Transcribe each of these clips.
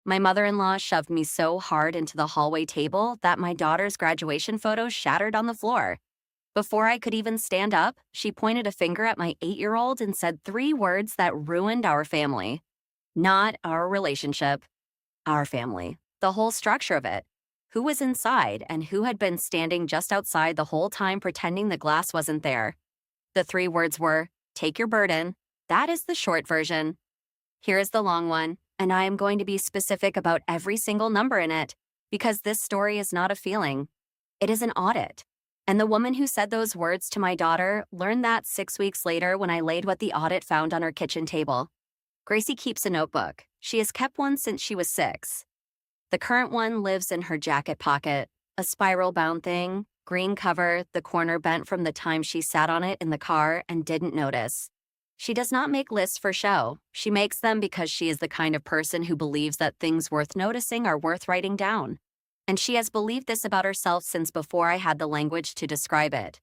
My mother-in-law shoved me so hard into the hallway table that my daughter's graduation photo shattered on the floor. Before I could even stand up, she pointed a finger at my 8-year-old and said 3 words that ruined our family. Not our relationship, our family. The whole structure of it. Who was inside and who had been standing just outside the whole time pretending the glass wasn't there. The 3 words were, take your burden. That is the short version. Here is the long one, and I am going to be specific about every single number in it, because this story is not a feeling. It is an audit. And the woman who said those words to my daughter learned that 6 weeks later when I laid what the audit found on her kitchen table. Gracie keeps a notebook. She has kept one since she was 6. The current one lives in her jacket pocket, a spiral-bound thing, green cover, the corner bent from the time she sat on it in the car and didn't notice. She does not make lists for show. She makes them because she is the kind of person who believes that things worth noticing are worth writing down. And she has believed this about herself since before I had the language to describe it.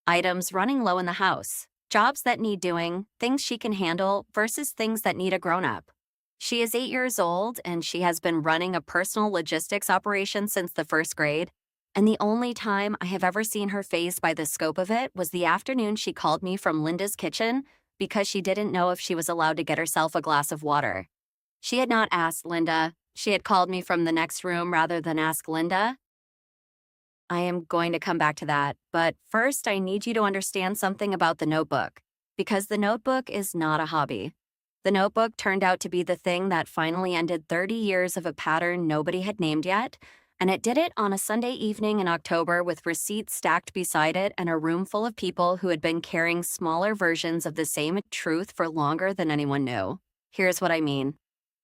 Items running low in the house, jobs that need doing, things she can handle versus things that need a grown-up. She is 8 years old, and she has been running a personal logistics operation since the 1st grade, and the only time I have ever seen her fazed by the scope of it was the afternoon she called me from Linda's kitchen because she didn't know if she was allowed to get herself a glass of water. She had not asked Linda. She had called me from the next room rather than ask Linda. I am going to come back to that, but first I need you to understand something about the notebook, because the notebook is not a hobby. The notebook turned out to be the thing that finally ended 30 years of a pattern nobody had named yet, and it did it on a Sunday evening in October with receipts stacked beside it and a room full of people who had been carrying smaller versions of the same truth for longer than anyone knew. Here's what I mean.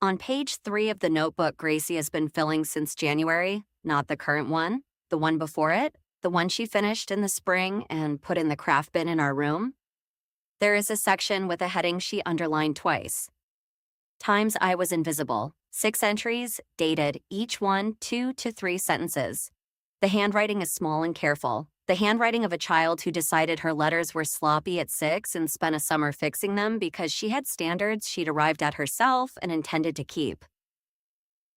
On page 3 of the notebook Gracie has been filling since January, not the current one, the one before it, the one she finished in the spring and put in the craft bin in our room, there is a section with a heading she underlined twice. Times I was invisible. 6 entries, dated, each one 2 to 3 sentences. The handwriting is small and careful. The handwriting of a child who decided her letters were sloppy at 6 and spent a summer fixing them because she had standards she'd arrived at herself and intended to keep.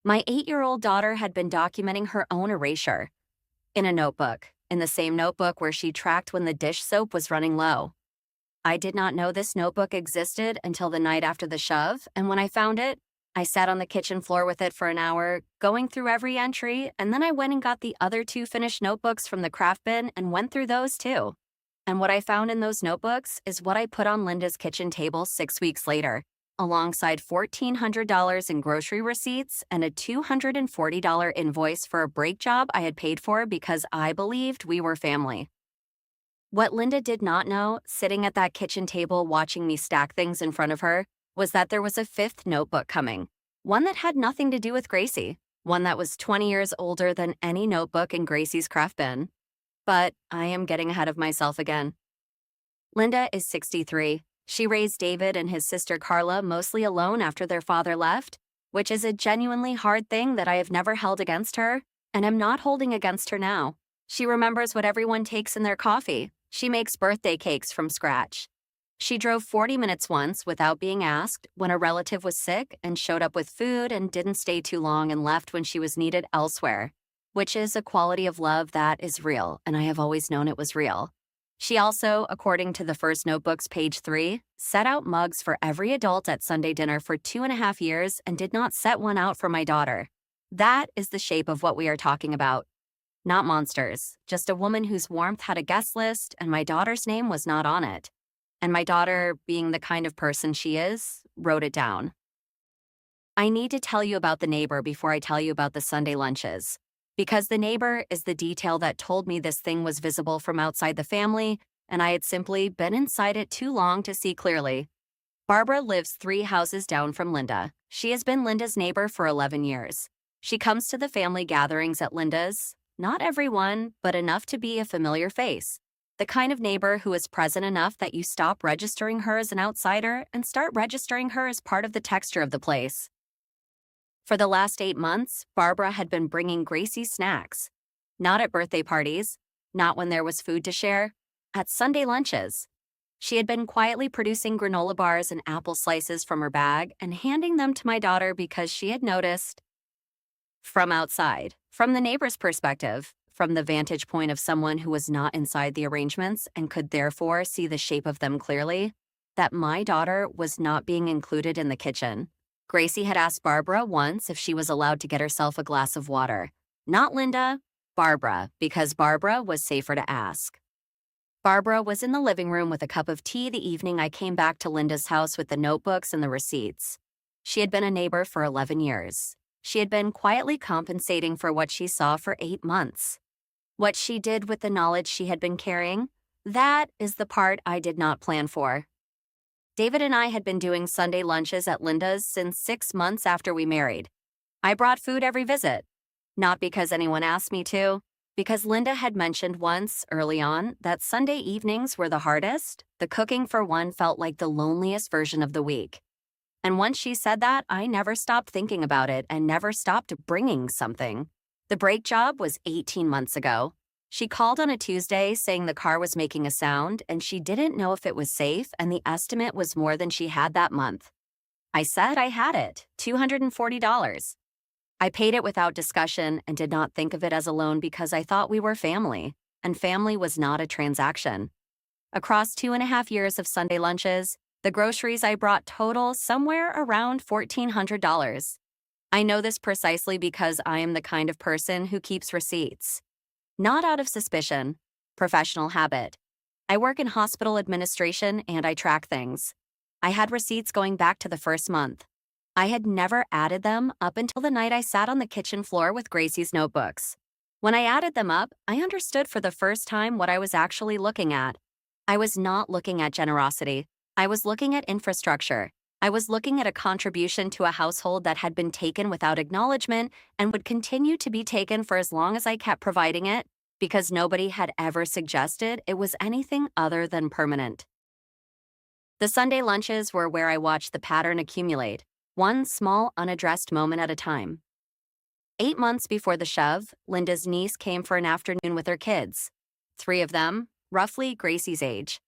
My 8-year-old daughter had been documenting her own erasure. In a notebook, in the same notebook where she tracked when the dish soap was running low. I did not know this notebook existed until the night after the shove, and when I found it, I sat on the kitchen floor with it for an hour, going through every entry, and then I went and got the other 2 finished notebooks from the craft bin and went through those too. And what I found in those notebooks is what I put on Linda's kitchen table 6 weeks later, alongside $1,400 in grocery receipts and a $240 invoice for a brake job I had paid for because I believed we were family. What Linda did not know, sitting at that kitchen table watching me stack things in front of her, was that there was a 5th notebook coming. One that had nothing to do with Gracie. One that was 20 years older than any notebook in Gracie's craft bin. But I am getting ahead of myself again. Linda is 63. She raised David and his sister Carla mostly alone after their father left, which is a genuinely hard thing that I have never held against her, and am not holding against her now. She remembers what everyone takes in their coffee. She makes birthday cakes from scratch. She drove 40 minutes once without being asked when a relative was sick and showed up with food and didn't stay too long and left when she was needed elsewhere, which is a quality of love that is real, and I have always known it was real. She also, according to the first notebook's page 3, set out mugs for every adult at Sunday dinner for 2.5 years and did not set one out for my daughter. That is the shape of what we are talking about. Not monsters, just a woman whose warmth had a guest list and my daughter's name was not on it. And my daughter, being the kind of person she is, wrote it down. I need to tell you about the neighbor before I tell you about the Sunday lunches, because the neighbor is the detail that told me this thing was visible from outside the family, and I had simply been inside it too long to see clearly. Barbara lives 3 houses down from Linda. She has been Linda's neighbor for 11 years. She comes to the family gatherings at Linda's. Not everyone, but enough to be a familiar face. The kind of neighbor who is present enough that you stop registering her as an outsider and start registering her as part of the texture of the place. For the last 8 months, Barbara had been bringing Gracie snacks. Not at birthday parties, not when there was food to share, at Sunday lunches. She had been quietly producing granola bars and apple slices from her bag and handing them to my daughter because she had noticed From outside, from the neighbor's perspective, from the vantage point of someone who was not inside the arrangements and could therefore see the shape of them clearly, that my daughter was not being included in the kitchen. Gracie had asked Barbara once if she was allowed to get herself a glass of water. Not Linda, Barbara, because Barbara was safer to ask. Barbara was in the living room with a cup of tea the evening I came back to Linda's house with the notebooks and the receipts. She had been a neighbor for 11 years. She had been quietly compensating for what she saw for 8 months. What she did with the knowledge she had been carrying, that is the part I did not plan for. David and I had been doing Sunday lunches at Linda's since 6 months after we married. I brought food every visit. Not because anyone asked me to, because Linda had mentioned once, early on, that Sunday evenings were the hardest. The cooking for one felt like the loneliest version of the week. And once she said that, I never stopped thinking about it and never stopped bringing something. The brake job was 18 months ago. She called on a Tuesday saying the car was making a sound and she didn't know if it was safe and the estimate was more than she had that month. I said I had it, $240. I paid it without discussion and did not think of it as a loan because I thought we were family, and family was not a transaction. Across 2.5 years of Sunday lunches, the groceries I brought total somewhere around $1,400. I know this precisely because I am the kind of person who keeps receipts. Not out of suspicion, professional habit. I work in hospital administration and I track things. I had receipts going back to the first month. I had never added them up until the night I sat on the kitchen floor with Gracie's notebooks. When I added them up, I understood for the first time what I was actually looking at. I was not looking at generosity. I was looking at infrastructure. I was looking at a contribution to a household that had been taken without acknowledgement and would continue to be taken for as long as I kept providing it, because nobody had ever suggested it was anything other than permanent. The Sunday lunches were where I watched the pattern accumulate, one small unaddressed moment at a time. 8 months before the shove, Linda's niece came for an afternoon with her kids. 3 of them, roughly Gracie's age.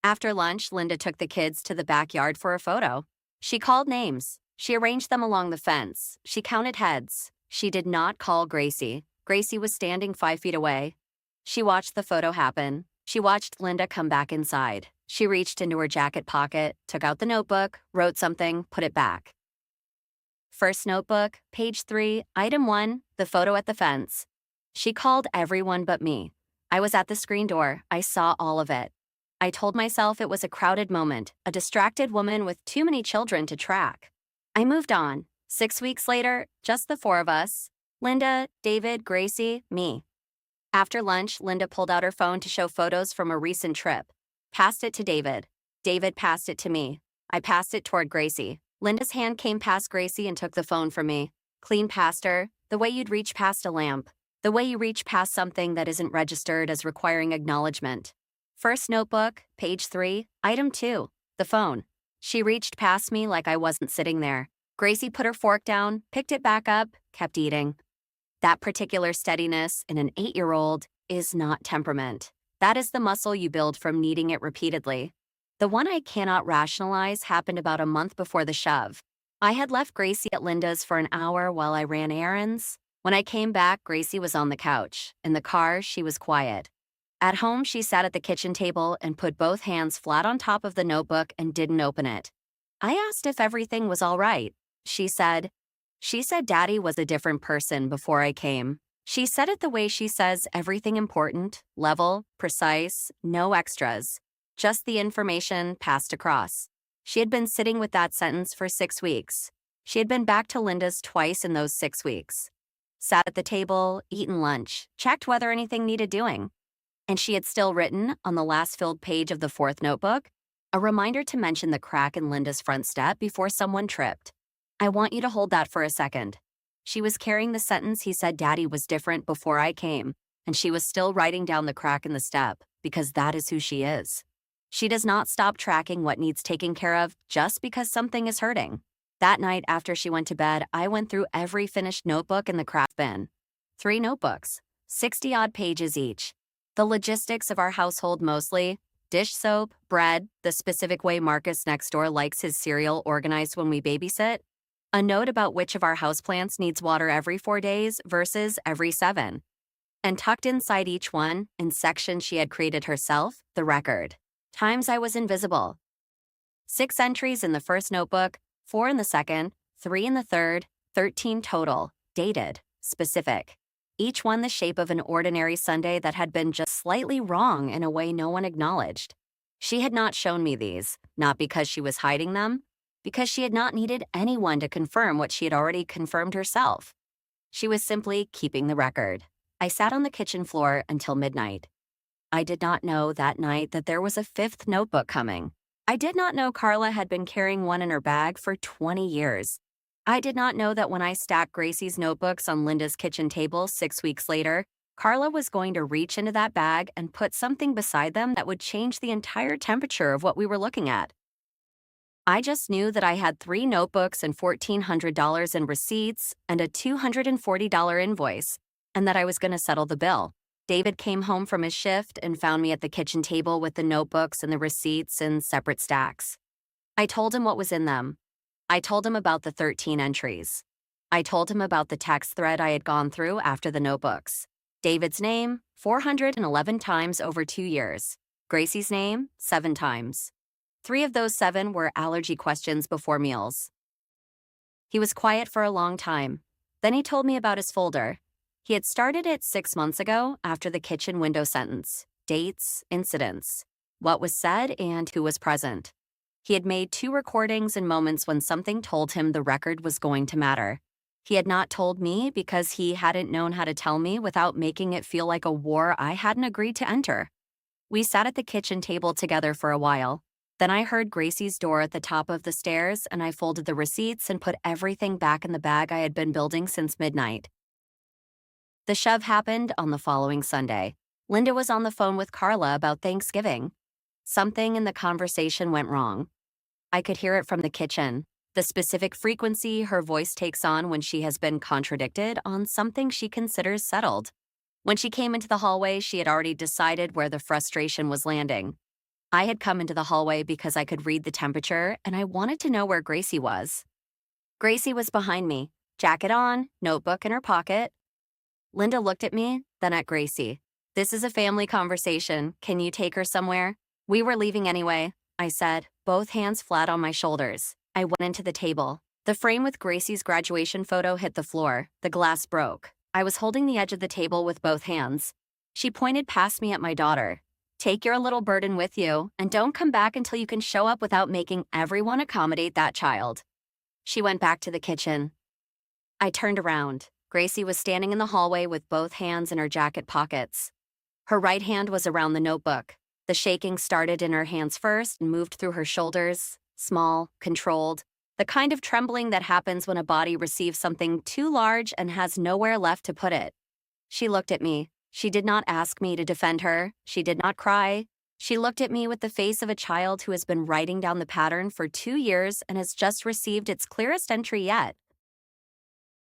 After lunch, Linda took the kids to the backyard for a photo. She called names. She arranged them along the fence. She counted heads. She did not call Gracie. Gracie was standing 5 feet away. She watched the photo happen. She watched Linda come back inside. She reached into her jacket pocket, took out the notebook, wrote something, put it back. First notebook, page 3, item 1, the photo at the fence. She called everyone but me. I was at the screen door. I saw all of it. I told myself it was a crowded moment, a distracted woman with too many children to track. I moved on. 6 weeks later, just the 4 of us. Linda, David, Gracie, me. After lunch, Linda pulled out her phone to show photos from a recent trip. Passed it to David. David passed it to me. I passed it toward Gracie. Linda's hand came past Gracie and took the phone from me. Clean past her, the way you'd reach past a lamp. The way you reach past something that isn't registered as requiring acknowledgement. First notebook, page 3, item 2, the phone. She reached past me like I wasn't sitting there. Gracie put her fork down, picked it back up, kept eating. That particular steadiness in an 8-year-old is not temperament. That is the muscle you build from needing it repeatedly. The one I cannot rationalize happened about a month before the shove. I had left Gracie at Linda's for an hour while I ran errands. When I came back, Gracie was on the couch. In the car, she was quiet. At home, she sat at the kitchen table and put both hands flat on top of the notebook and didn't open it. I asked if everything was all right. She said Daddy was a different person before I came. She said it the way she says everything important, level, precise, no extras. Just the information passed across. She had been sitting with that sentence for 6 weeks. She had been back to Linda's twice in those 6 weeks. Sat at the table, eaten lunch, checked whether anything needed doing. And she had still written, on the last filled page of the 4th notebook, a reminder to mention the crack in Linda's front step before someone tripped. I want you to hold that for a second. She was carrying the sentence he said Daddy was different before I came, and she was still writing down the crack in the step, because that is who she is. She does not stop tracking what needs taken care of just because something is hurting. That night after she went to bed, I went through every finished notebook in the craft bin. 3 notebooks, 60-odd pages each. The logistics of our household mostly, dish soap, bread, the specific way Marcus next door likes his cereal organized when we babysit. A note about which of our houseplants needs water every 4 days versus every 7. And tucked inside each one, in sections she had created herself, the record. Times I was invisible. 6 entries in the first notebook, 4 in the second, 3 in the third, 13 total, dated, specific. Each one the shape of an ordinary Sunday that had been just slightly wrong in a way no one acknowledged. She had not shown me these, not because she was hiding them, because she had not needed anyone to confirm what she had already confirmed herself. She was simply keeping the record. I sat on the kitchen floor until midnight. I did not know that night that there was a 5th notebook coming. I did not know Carla had been carrying one in her bag for 20 years. I did not know that when I stacked Gracie's notebooks on Linda's kitchen table 6 weeks later, Carla was going to reach into that bag and put something beside them that would change the entire temperature of what we were looking at. I just knew that I had 3 notebooks and $1,400 in receipts and a $240 invoice, and that I was going to settle the bill. David came home from his shift and found me at the kitchen table with the notebooks and the receipts in separate stacks. I told him what was in them. I told him about the 13 entries. I told him about the text thread I had gone through after the notebooks. David's name, 411 times over 2 years. Gracie's name, 7 times. 3 of those 7 were allergy questions before meals. He was quiet for a long time. Then he told me about his folder. He had started it 6 months ago after the kitchen window sentence. Dates, incidents, what was said, and who was present. He had made 2 recordings in moments when something told him the record was going to matter. He had not told me because he hadn't known how to tell me without making it feel like a war I hadn't agreed to enter. We sat at the kitchen table together for a while. Then I heard Gracie's door at the top of the stairs, and I folded the receipts and put everything back in the bag I had been building since midnight. The shove happened on the following Sunday. Linda was on the phone with Carla about Thanksgiving. Something in the conversation went wrong. I could hear it from the kitchen, the specific frequency her voice takes on when she has been contradicted on something she considers settled. When she came into the hallway, she had already decided where the frustration was landing. I had come into the hallway because I could read the temperature, and I wanted to know where Gracie was. Gracie was behind me, jacket on, notebook in her pocket. Linda looked at me, then at Gracie. "This is a family conversation. Can you take her somewhere?" "We were leaving anyway," I said, both hands flat on my shoulders. I went into the table. The frame with Gracie's graduation photo hit the floor. The glass broke. I was holding the edge of the table with both hands. She pointed past me at my daughter. "Take your little burden with you, and don't come back until you can show up without making everyone accommodate that child." She went back to the kitchen. I turned around. Gracie was standing in the hallway with both hands in her jacket pockets. Her right hand was around the notebook. The shaking started in her hands first and moved through her shoulders, small, controlled, the kind of trembling that happens when a body receives something too large and has nowhere left to put it. She looked at me. She did not ask me to defend her. She did not cry. She looked at me with the face of a child who has been writing down the pattern for 2 years and has just received its clearest entry yet.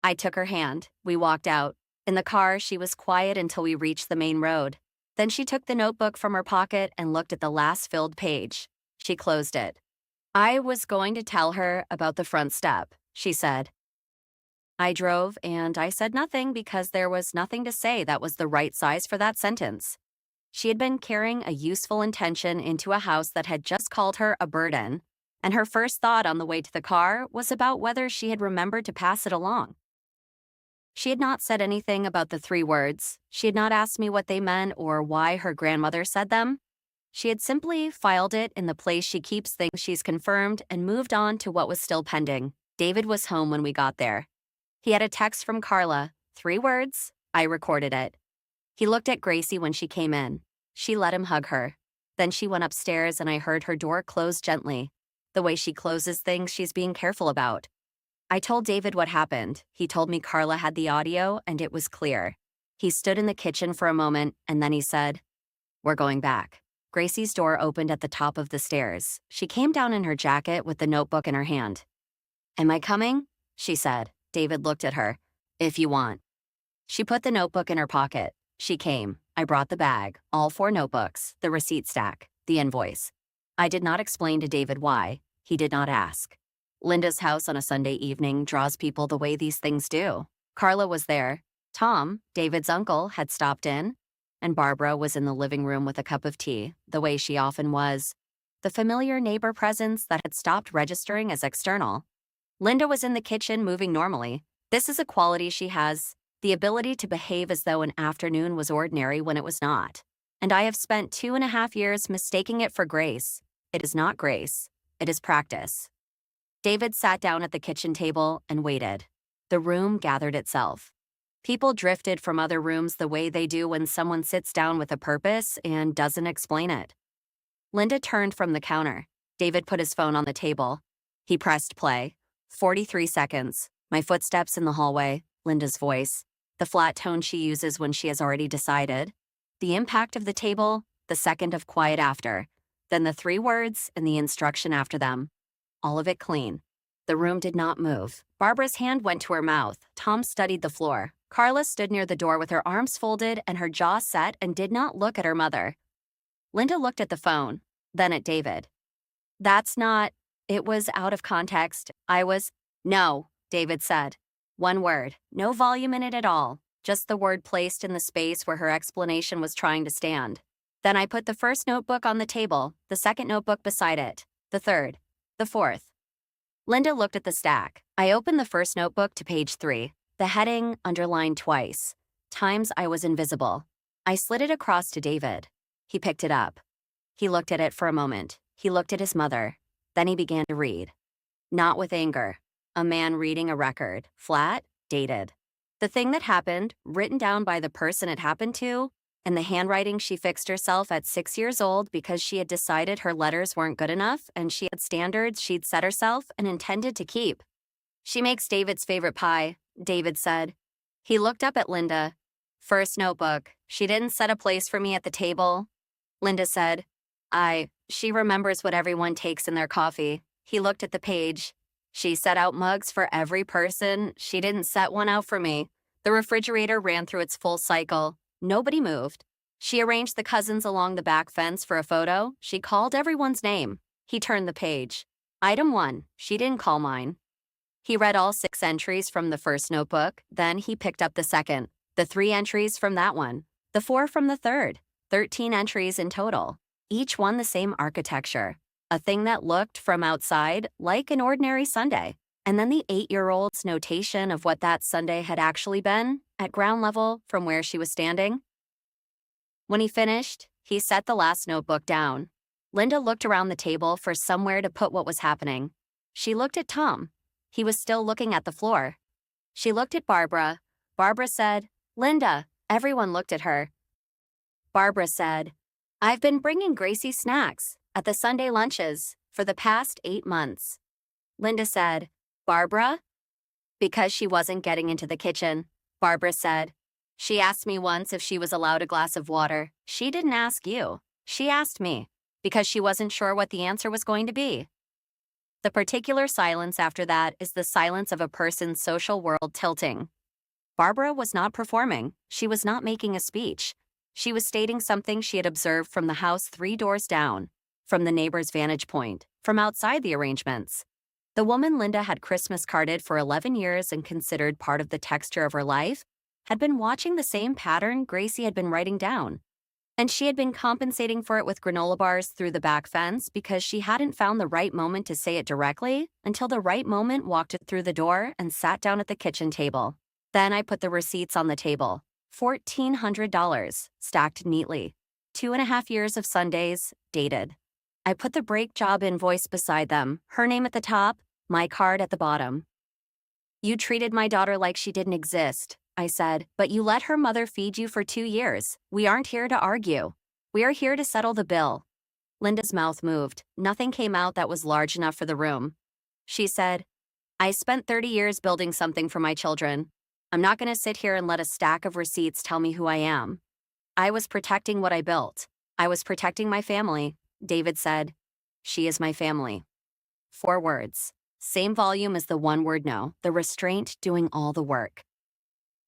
I took her hand. We walked out. In the car, she was quiet until we reached the main road. Then she took the notebook from her pocket and looked at the last filled page. She closed it. "I was going to tell her about the front step," she said. I drove, and I said nothing because there was nothing to say that was the right size for that sentence. She had been carrying a useful intention into a house that had just called her a burden, and her first thought on the way to the car was about whether she had remembered to pass it along. She had not said anything about the 3 words. She had not asked me what they meant or why her grandmother said them. She had simply filed it in the place she keeps things she's confirmed and moved on to what was still pending. David was home when we got there. He had a text from Carla, 3 words. I recorded it. He looked at Gracie when she came in. She let him hug her. Then she went upstairs and I heard her door close gently, the way she closes things she's being careful about. I told David what happened. He told me Carla had the audio and it was clear. He stood in the kitchen for a moment and then he said, "We're going back." Gracie's door opened at the top of the stairs. She came down in her jacket with the notebook in her hand. "Am I coming?" she said. David looked at her. "If you want." She put the notebook in her pocket. She came. I brought the bag, all 4 notebooks, the receipt stack, the invoice. I did not explain to David why. He did not ask. Linda's house on a Sunday evening draws people the way these things do. Carla was there. Tom, David's uncle, had stopped in, and Barbara was in the living room with a cup of tea, the way she often was. The familiar neighbor presence that had stopped registering as external. Linda was in the kitchen moving normally. This is a quality she has, the ability to behave as though an afternoon was ordinary when it was not. And I have spent 2.5 years mistaking it for grace. It is not grace. It is practice. David sat down at the kitchen table and waited. The room gathered itself. People drifted from other rooms the way they do when someone sits down with a purpose and doesn't explain it. Linda turned from the counter. David put his phone on the table. He pressed play. 43 seconds. My footsteps in the hallway. Linda's voice. The flat tone she uses when she has already decided. The impact of the table. The second of quiet after. Then the 3 words and the instruction after them. All of it clean. The room did not move. Barbara's hand went to her mouth. Tom studied the floor. Carla stood near the door with her arms folded and her jaw set and did not look at her mother. Linda looked at the phone, then at David. That's not... It was out of context. No, David said. 1 word. No volume in it at all. Just the word placed in the space where her explanation was trying to stand. Then I put the first notebook on the table, the second notebook beside it, the third, the fourth. Linda looked at the stack. I opened the first notebook to page 3. The heading underlined twice. Times I was invisible. I slid it across to David. He picked it up. He looked at it for a moment. He looked at his mother. Then he began to read. Not with anger. A man reading a record. Flat, dated. The thing that happened, written down by the person it happened to, and the handwriting she fixed herself at 6 years old because she had decided her letters weren't good enough and she had standards she'd set herself and intended to keep. She makes David's favorite pie, David said. He looked up at Linda. First notebook. She didn't set a place for me at the table. Linda said, She remembers what everyone takes in their coffee. He looked at the page. She set out mugs for every person. She didn't set one out for me. The refrigerator ran through its full cycle. Nobody moved. She arranged the cousins along the back fence for a photo. She called everyone's name. He turned the page. Item 1. She didn't call mine. He read all 6 entries from the first notebook. Then he picked up the second. The 3 entries from that one. The 4 from the third. 13 entries in total. Each one the same architecture. A thing that looked, from outside, like an ordinary Sunday. And then the 8-year-old's notation of what that Sunday had actually been, at ground level, from where she was standing. When he finished, he set the last notebook down. Linda looked around the table for somewhere to put what was happening. She looked at Tom. He was still looking at the floor. She looked at Barbara. Barbara said, Linda. Everyone looked at her. Barbara said, I've been bringing Gracie snacks at the Sunday lunches for the past 8 months. Linda said, Barbara? Because she wasn't getting into the kitchen. Barbara said, she asked me once if she was allowed a glass of water. She didn't ask you. She asked me because she wasn't sure what the answer was going to be. The particular silence after that is the silence of a person's social world tilting. Barbara was not performing. She was not making a speech. She was stating something she had observed from the house 3 doors down, from the neighbor's vantage point, from outside the arrangements. The woman Linda had Christmas carded for 11 years and considered part of the texture of her life had been watching the same pattern Gracie had been writing down. And she had been compensating for it with granola bars through the back fence because she hadn't found the right moment to say it directly until the right moment walked it through the door and sat down at the kitchen table. Then I put the receipts on the table. $1,400, stacked neatly. 2.5 years of Sundays, dated. I put the brake job invoice beside them, her name at the top, my card at the bottom. You treated my daughter like she didn't exist, I said, but you let her mother feed you for 2 years. We aren't here to argue. We are here to settle the bill. Linda's mouth moved. Nothing came out that was large enough for the room. She said, I spent 30 years building something for my children. I'm not going to sit here and let a stack of receipts tell me who I am. I was protecting what I built. I was protecting my family. David said, she is my family. 4 words. Same volume as the 1-word no, the restraint doing all the work.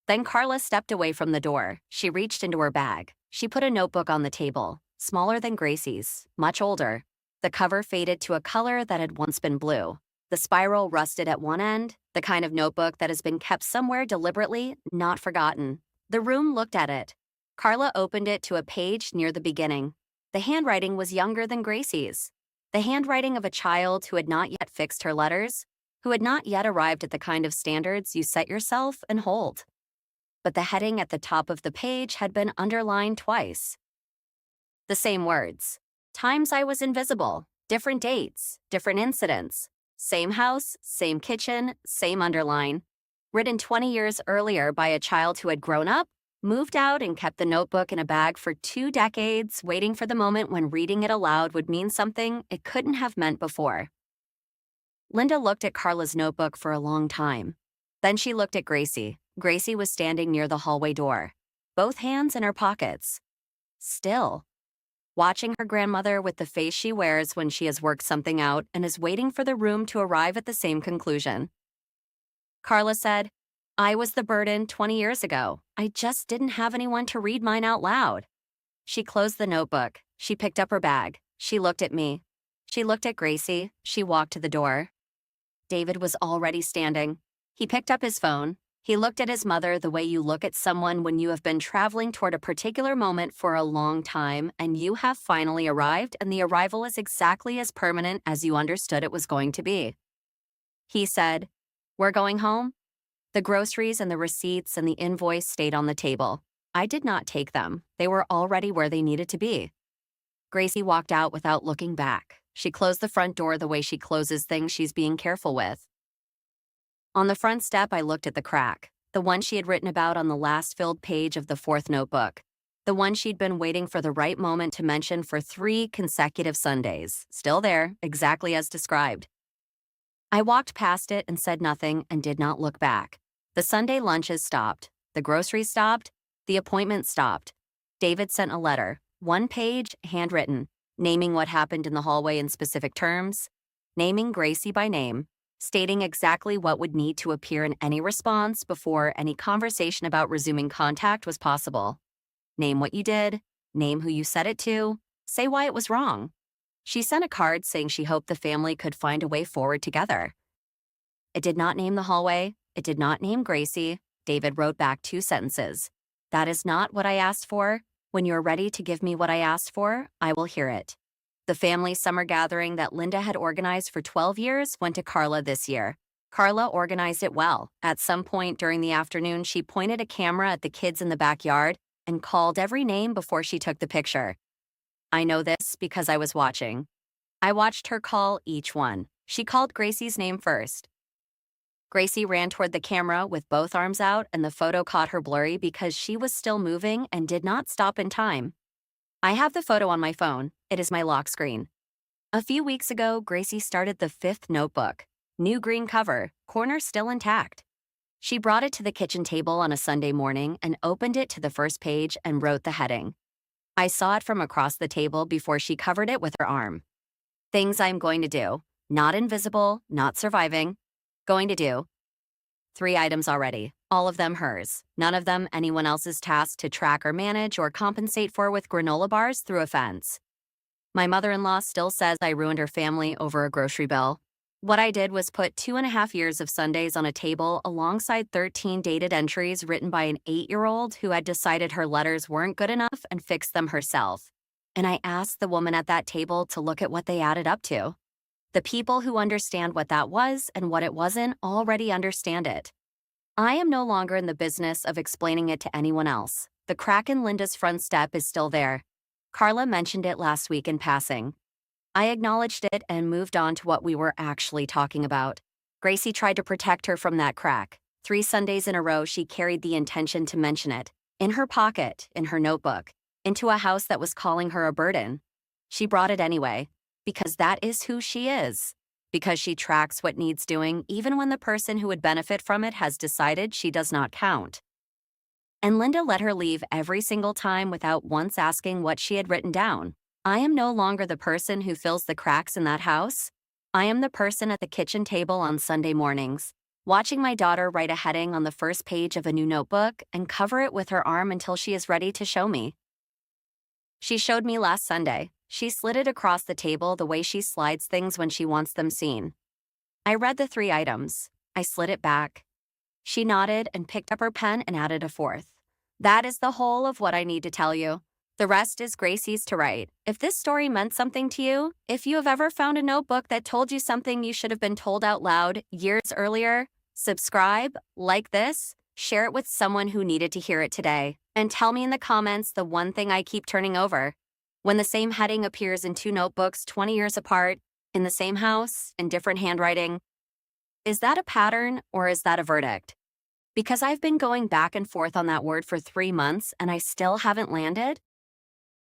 Then Carla stepped away from the door. She reached into her bag. She put a notebook on the table, smaller than Gracie's, much older. The cover faded to a color that had once been blue. The spiral rusted at one end, the kind of notebook that has been kept somewhere deliberately, not forgotten. The room looked at it. Carla opened it to a page near the beginning. The handwriting was younger than Gracie's. The handwriting of a child who had not yet fixed her letters, who had not yet arrived at the kind of standards you set yourself and hold. But the heading at the top of the page had been underlined twice. The same words. Times I was invisible. Different dates, different incidents. Same house, same kitchen, same underline. Written 20 years earlier by a child who had grown up, moved out, and kept the notebook in a bag for 2 decades, waiting for the moment when reading it aloud would mean something it couldn't have meant before. Linda looked at Carla's notebook for a long time. Then she looked at Gracie. Gracie was standing near the hallway door, both hands in her pockets. Still. Watching her grandmother with the face she wears when she has worked something out and is waiting for the room to arrive at the same conclusion. Carla said, I was the burden 20 years ago. I just didn't have anyone to read mine out loud. She closed the notebook. She picked up her bag. She looked at me. She looked at Gracie. She walked to the door. David was already standing. He picked up his phone. He looked at his mother the way you look at someone when you have been traveling toward a particular moment for a long time and you have finally arrived and the arrival is exactly as permanent as you understood it was going to be. He said, We're going home? The groceries and the receipts and the invoice stayed on the table. I did not take them. They were already where they needed to be. Gracie walked out without looking back. She closed the front door the way she closes things she's being careful with. On the front step, I looked at the crack, the one she had written about on the last filled page of the 4th notebook, the one she'd been waiting for the right moment to mention for 3 consecutive Sundays, still there, exactly as described. I walked past it and said nothing and did not look back. The Sunday lunches stopped, the groceries stopped, the appointment stopped. David sent a letter, 1 page, handwritten, naming what happened in the hallway in specific terms, naming Gracie by name, stating exactly what would need to appear in any response before any conversation about resuming contact was possible. Name what you did, name who you said it to, say why it was wrong. She sent a card saying she hoped the family could find a way forward together. It did not name the hallway. It did not name Gracie. David wrote back 2 sentences. That is not what I asked for. When you're ready to give me what I asked for, I will hear it. The family summer gathering that Linda had organized for 12 years went to Carla this year. Carla organized it well. At some point during the afternoon, she pointed a camera at the kids in the backyard and called every name before she took the picture. I know this because I was watching. I watched her call each one. She called Gracie's name first. Gracie ran toward the camera with both arms out, and the photo caught her blurry because she was still moving and did not stop in time. I have the photo on my phone. It is my lock screen. A few weeks ago, Gracie started the 5th notebook. New green cover, corner still intact. She brought it to the kitchen table on a Sunday morning and opened it to the first page and wrote the heading. I saw it from across the table before she covered it with her arm. Things I'm going to do. Not invisible, not surviving. Going to do. 3 items already, all of them hers. None of them anyone else's task to track or manage or compensate for with granola bars through a fence. My mother-in-law still says I ruined her family over a grocery bill. What I did was put 2.5 years of Sundays on a table alongside 13 dated entries written by an 8-year-old who had decided her letters weren't good enough and fixed them herself. And I asked the woman at that table to look at what they added up to. The people who understand what that was and what it wasn't already understand it. I am no longer in the business of explaining it to anyone else. The crack in Linda's front step is still there. Carla mentioned it last week in passing. I acknowledged it and moved on to what we were actually talking about. Gracie tried to protect her from that crack. 3 Sundays in a row, she carried the intention to mention it. In her pocket, in her notebook, into a house that was calling her a burden. She brought it anyway, because that is who she is. Because she tracks what needs doing even when the person who would benefit from it has decided she does not count. And Linda let her leave every single time without once asking what she had written down. I am no longer the person who fills the cracks in that house. I am the person at the kitchen table on Sunday mornings, watching my daughter write a heading on the first page of a new notebook and cover it with her arm until she is ready to show me. She showed me last Sunday. She slid it across the table the way she slides things when she wants them seen. I read the 3 items. I slid it back. She nodded and picked up her pen and added a fourth. That is the whole of what I need to tell you. The rest is Gracie's to write. If this story meant something to you, if you have ever found a notebook that told you something you should have been told out loud years earlier, subscribe, like this, share it with someone who needed to hear it today, and tell me in the comments the one thing I keep turning over. When the same heading appears in 2 notebooks 20 years apart, in the same house, in different handwriting, is that a pattern or is that a verdict? Because I've been going back and forth on that word for 3 months and I still haven't landed,